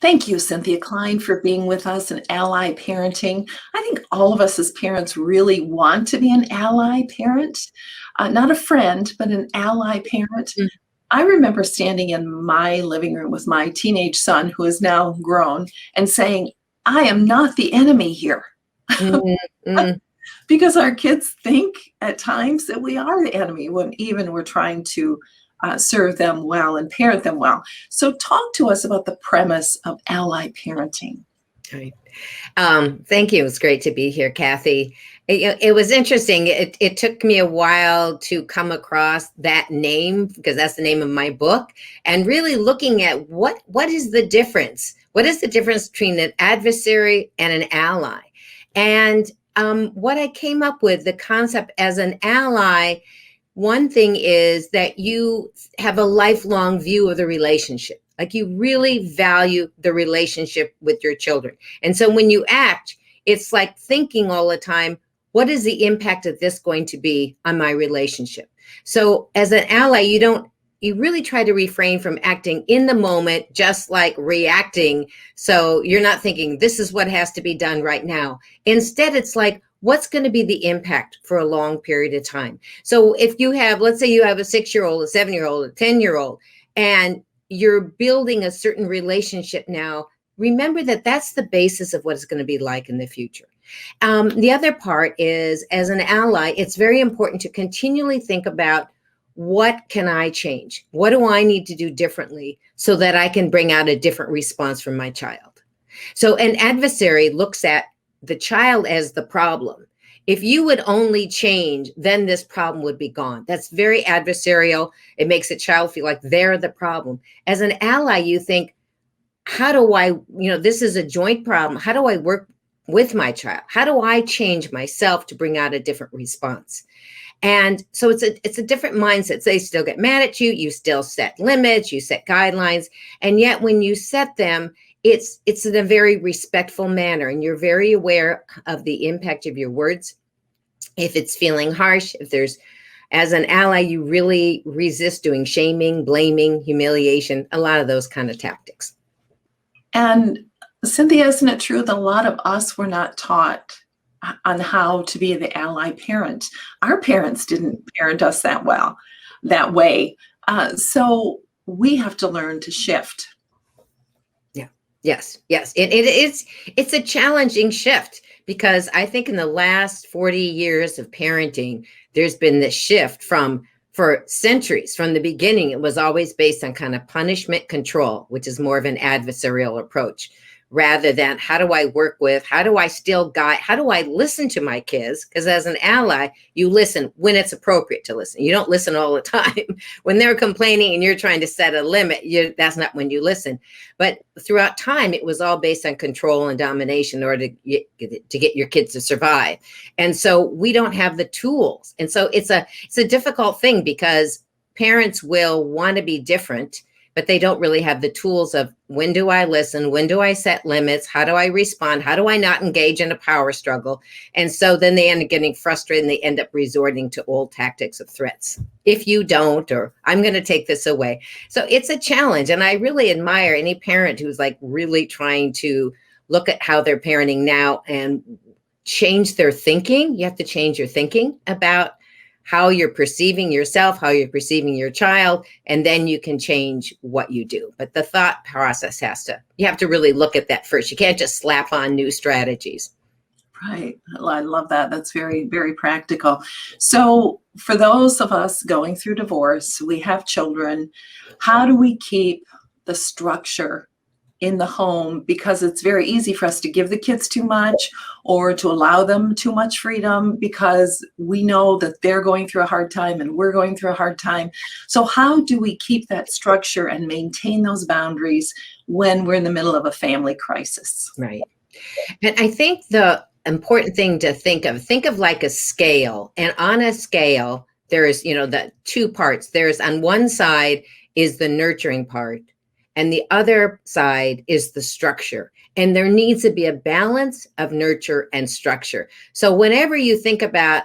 Thank you, Cynthia Klein, for being with us and ally parenting. I think all of us as parents really want to be an ally parent, not a friend, but an ally parent. Mm, I remember standing in my living room with my teenage son, who is now grown, and saying, I am not the enemy here. mm, mm. Because our kids think at times that we are the enemy when even we're trying to serve them well and parent them well. So, talk to us about the premise of ally parenting. Right. Thank you. It was great to be here, Kathy. It was interesting. It took me a while to come across that name because that's the name of my book, and really looking at what is the difference? What is the difference between an adversary and an ally? And what I came up with, the concept as an ally, one thing is that you have a lifelong view of the relationship. Like you really value the relationship with your children. And so when you act, it's like thinking all the time, what is the impact of this going to be on my relationship? So as an ally, you really try to refrain from acting in the moment, just like reacting. So you're not thinking, this is what has to be done right now. Instead, it's like, what's going to be the impact for a long period of time? So if you have, let's say you have a 6-year-old, a 7-year-old, a 10-year-old, and you're building a certain relationship now, remember that that's the basis of what it's going to be like in the future. The other part is, as an ally, it's very important to continually think about, what can I change? What do I need to do differently so that I can bring out a different response from my child? So an adversary looks at the child as the problem. If you would only change, then this problem would be gone. That's very adversarial. It makes a child feel like they're the problem. As an ally, you think, how do I, this is a joint problem. How do I work with my child? How do I change myself to bring out a different response? And so it's a different mindset. They still get mad at you. You still set limits, you set guidelines. And yet when you set them, it's in a very respectful manner, and you're very aware of the impact of your words. If it's feeling harsh, as an ally, you really resist doing shaming, blaming, humiliation, a lot of those kind of tactics. And Cynthia, isn't it true that a lot of us were not taught on how to be the ally parent? Our parents didn't parent us that way. So we have to learn to shift. Yeah. Yes. It's a challenging shift, because I think in the last 40 years of parenting, there's been this shift for centuries. From the beginning, it was always based on kind of punishment control, which is more of an adversarial approach, rather than how do I work with, how do I still guide, how do I listen to my kids? Because as an ally, you listen when it's appropriate to listen. You don't listen all the time. When they're complaining and you're trying to set a limit, that's not when you listen. But throughout time, it was all based on control and domination in order to get your kids to survive. And so we don't have the tools. And so it's a difficult thing, because parents will want to be different, but they don't really have the tools of, when do I listen? When do I set limits? How do I respond? How do I not engage in a power struggle? And so then they end up getting frustrated, and they end up resorting to old tactics of threats. If you don't, or I'm going to take this away. So it's a challenge. And I really admire any parent who's like really trying to look at how they're parenting now and change their thinking. You have to change your thinking about how you're perceiving yourself, how you're perceiving your child, and then you can change what you do. But the thought process you have to really look at that first. You can't just slap on new strategies. Right. I love that. That's very, very practical. So, for those of us going through divorce, we have children, how do we keep the structure in the home? Because it's very easy for us to give the kids too much or to allow them too much freedom, because we know that they're going through a hard time and we're going through a hard time. So how do we keep that structure and maintain those boundaries when we're in the middle of a family crisis? Right. And I think the important thing to think of like a scale. And on a scale, there's, the two parts. There's, on one side is the nurturing part, and the other side is the structure. And there needs to be a balance of nurture and structure. So whenever you think about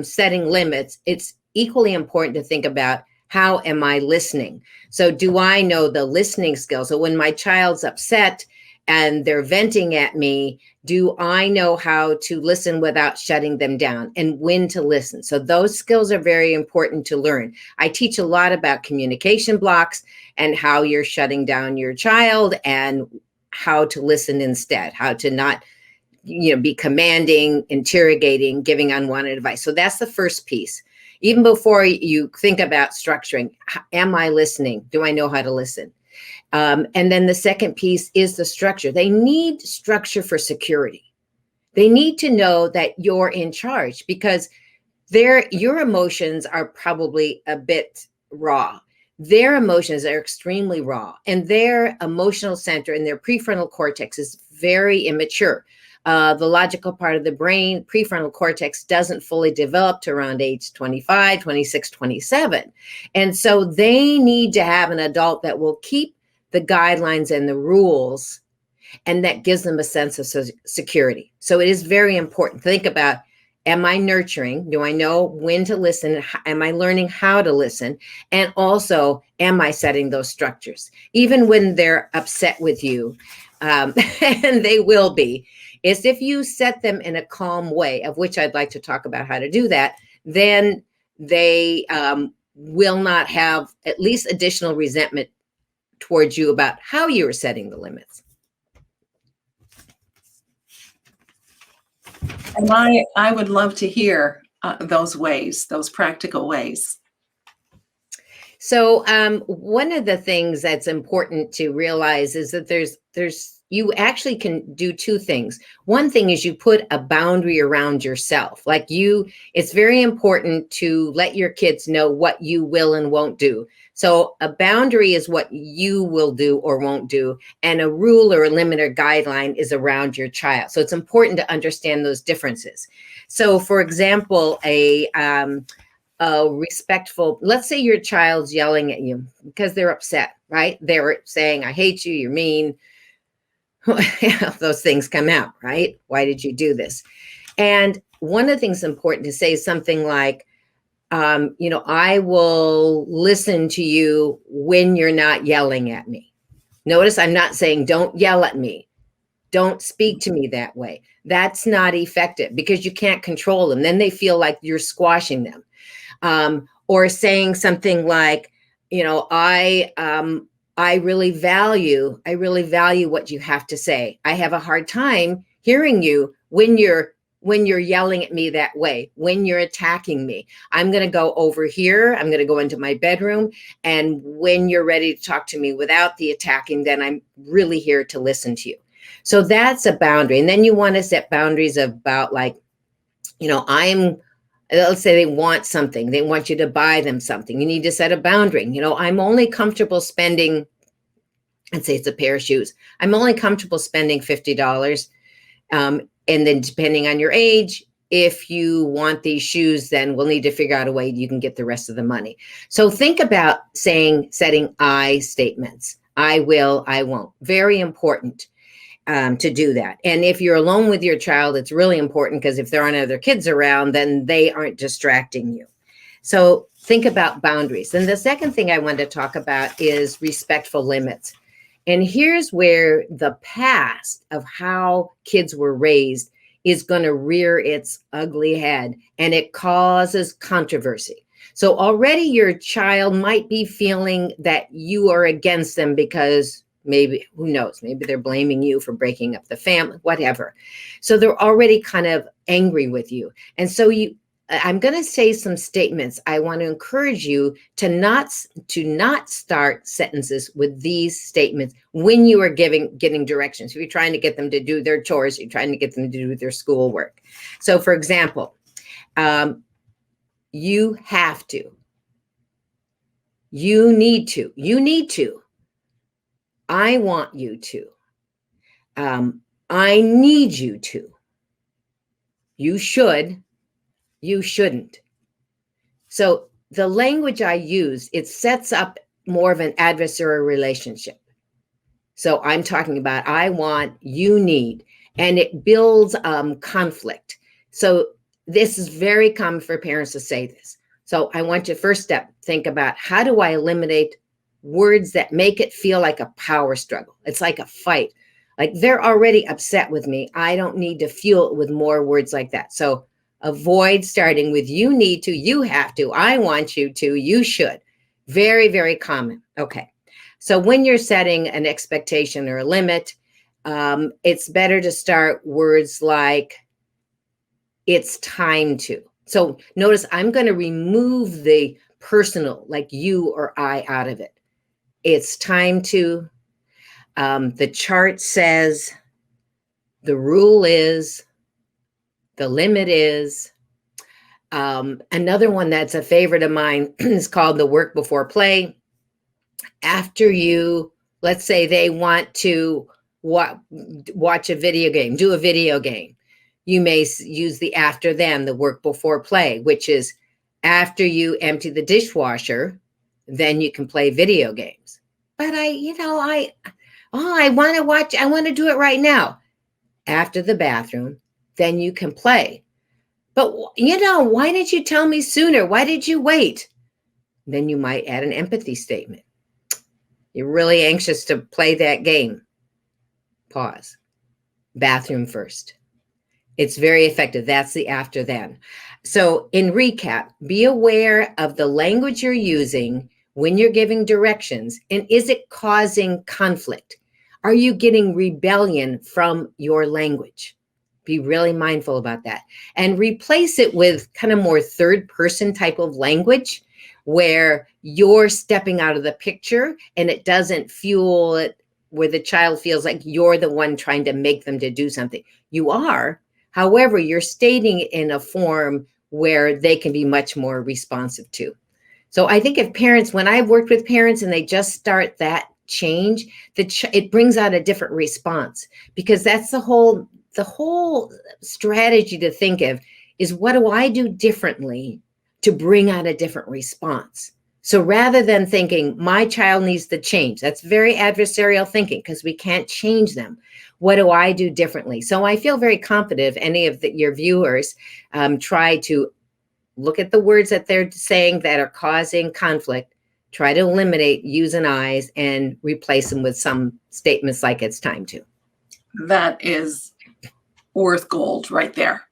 setting limits, it's equally important to think about, How am I listening? So do I know the listening skills? So when my child's upset and they're venting at me, do I know how to listen without shutting them down and when to listen? So those skills are very important to learn. I teach a lot about communication blocks and how you're shutting down your child and how to listen instead, how to not be commanding, interrogating, giving unwanted advice. So that's the first piece. Even before you think about structuring, am I listening? Do I know how to listen? And then the second piece is the structure. They need structure for security. They need to know that you're in charge because your emotions are probably a bit raw. Their emotions are extremely raw, and their emotional center and their prefrontal cortex is very immature. The logical part of the brain, prefrontal cortex, doesn't fully develop to around age 25, 26, 27. And so they need to have an adult that will keep the guidelines and the rules, and that gives them a sense of security. So it is very important. Think about, am I nurturing? Do I know when to listen? Am I learning how to listen? And also, am I setting those structures? Even when they're upset with you, and they will be, is if you set them in a calm way, of which I'd like to talk about how to do that, then they will not have at least additional resentment towards you about how you are setting the limits. And I would love to hear those ways, those practical ways. So one of the things that's important to realize is that you actually can do two things. One thing is you put a boundary around yourself. It's very important to let your kids know what you will and won't do. So a boundary is what you will do or won't do, and a rule or a limit or guideline is around your child. So it's important to understand those differences. So for example, a respectful, let's say your child's yelling at you because they're upset, right? They're saying, I hate you, you're mean. Those things come out, right? Why did you do this? And one of the things important to say is something like, I will listen to you when you're not yelling at me. Notice I'm not saying don't yell at me. Don't speak to me that way. That's not effective because you can't control them. Then they feel like you're squashing them. Or saying something like, I really value what you have to say. I have a hard time hearing you when you're yelling at me that way, when you're attacking me. I'm going to go over here. I'm going to go into my bedroom. And when you're ready to talk to me without the attacking, then I'm really here to listen to you. So that's a boundary. And then you want to set boundaries about let's say they want something. They want you to buy them something. You need to set a boundary. I'm only comfortable spending, let's say it's a pair of shoes. I'm only comfortable spending $50. And then depending on your age, if you want these shoes, then we'll need to figure out a way you can get the rest of the money. So think about setting I statements. I will, I won't. Very important to do that. And if you're alone with your child, it's really important because if there aren't other kids around, then they aren't distracting you. So think about boundaries. And the second thing I want to talk about is respectful limits. And here's where the past of how kids were raised is going to rear its ugly head, and it causes controversy. So already your child might be feeling that you are against them because maybe, who knows, maybe they're blaming you for breaking up the family, whatever. So they're already kind of angry with you. And so I'm going to say some statements. I want to encourage you to not start sentences with these statements when you are getting directions. If you're trying to get them to do their chores, you're trying to get them to do their schoolwork. So for example, you have to, you need to, I want you to, I need you to, you should, you shouldn't. So the language I use, it sets up more of an adversary relationship. So I'm talking about I want, you need, and it builds conflict. So this is very common for parents to say this. So I want you first step, think about how do I eliminate words that make it feel like a power struggle? It's like a fight. Like they're already upset with me. I don't need to fuel it with more words like that. So avoid starting with you need to, you have to, I want you to, you should. Very, very common. Okay. So when you're setting an expectation or a limit, it's better to start words like it's time to. So notice I'm going to remove the personal, like you or I, out of it. It's time to. The chart says, the rule is, the limit is. Another one that's a favorite of mine is called the work before play. After you, let's say they want to watch a video game, do a video game. You may use the after then, the work before play, which is after you empty the dishwasher, then you can play video games. But I want to watch, I want to do it right now. After the bathroom, then you can play. But, why didn't you tell me sooner? Why did you wait? Then you might add an empathy statement. You're really anxious to play that game. Pause. Bathroom first. It's very effective. That's the after then. So in recap, be aware of the language you're using when you're giving directions. And is it causing conflict? Are you getting rebellion from your language? Be really mindful about that. And replace it with kind of more third person type of language where you're stepping out of the picture and it doesn't fuel it where the child feels like you're the one trying to make them to do something. You are. However, you're stating it in a form where they can be much more responsive to. So I think if parents, when I've worked with parents and they just start that change, it brings out a different response, because that's the whole strategy to think of is, what do I do differently to bring out a different response? So rather than thinking my child needs to change, that's very adversarial thinking because we can't change them. What do I do differently? So I feel very confident if any of your viewers try to look at the words that they're saying that are causing conflict, try to eliminate use and I's and replace them with some statements like it's time to. That is worth gold right there.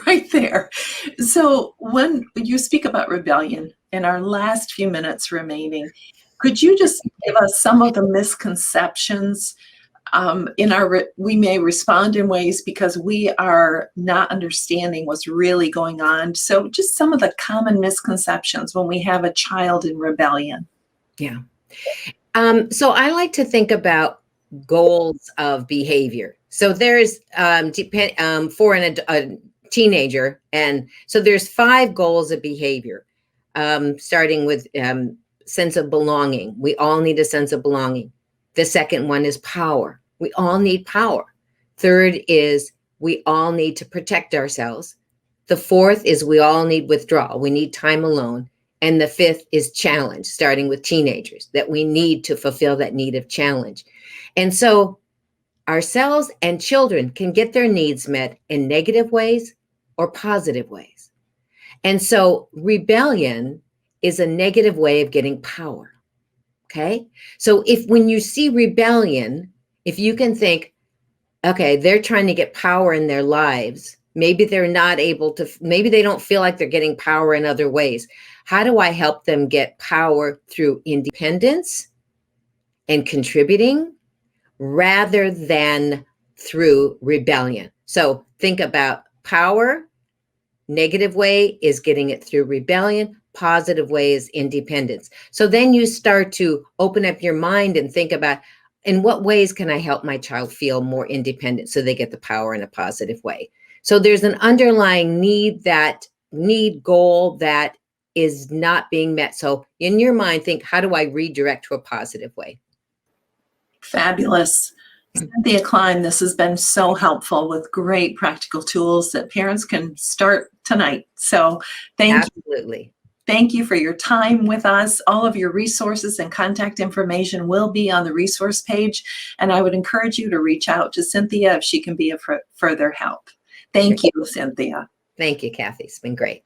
Right there. So when you speak about rebellion, in our last few minutes remaining, could you just give us some of the misconceptions we may respond in ways because we are not understanding what's really going on. So just some of the common misconceptions when we have a child in rebellion. Yeah. So I like to think about goals of behavior. So there's for a teenager, and so there's 5 goals of behavior, starting with sense of belonging. We all need a sense of belonging. The second one is power. We all need power. Third is we all need to protect ourselves. The fourth is we all need withdrawal. We need time alone. And the fifth is challenge, starting with teenagers, that we need to fulfill that need of challenge. And so ourselves and children can get their needs met in negative ways or positive ways. And so rebellion is a negative way of getting power. Okay. So when you see rebellion, if you can think, okay, they're trying to get power in their lives. Maybe they're not able to, maybe they don't feel like they're getting power in other ways. How do I help them get power through independence and contributing rather than through rebellion? So think about power. Negative way is getting it through rebellion. Positive way is independence. So then you start to open up your mind and think about, in what ways can I help my child feel more independent so they get the power in a positive way? So there's an underlying need goal that is not being met. So in your mind, think, how do I redirect to a positive way? Fabulous. Cynthia Klein, this has been so helpful with great practical tools that parents can start tonight. So Absolutely. Thank you for your time with us. All of your resources and contact information will be on the resource page. And I would encourage you to reach out to Cynthia if she can be of further help. Thank you, Cynthia. Thank you, Kathy. It's been great.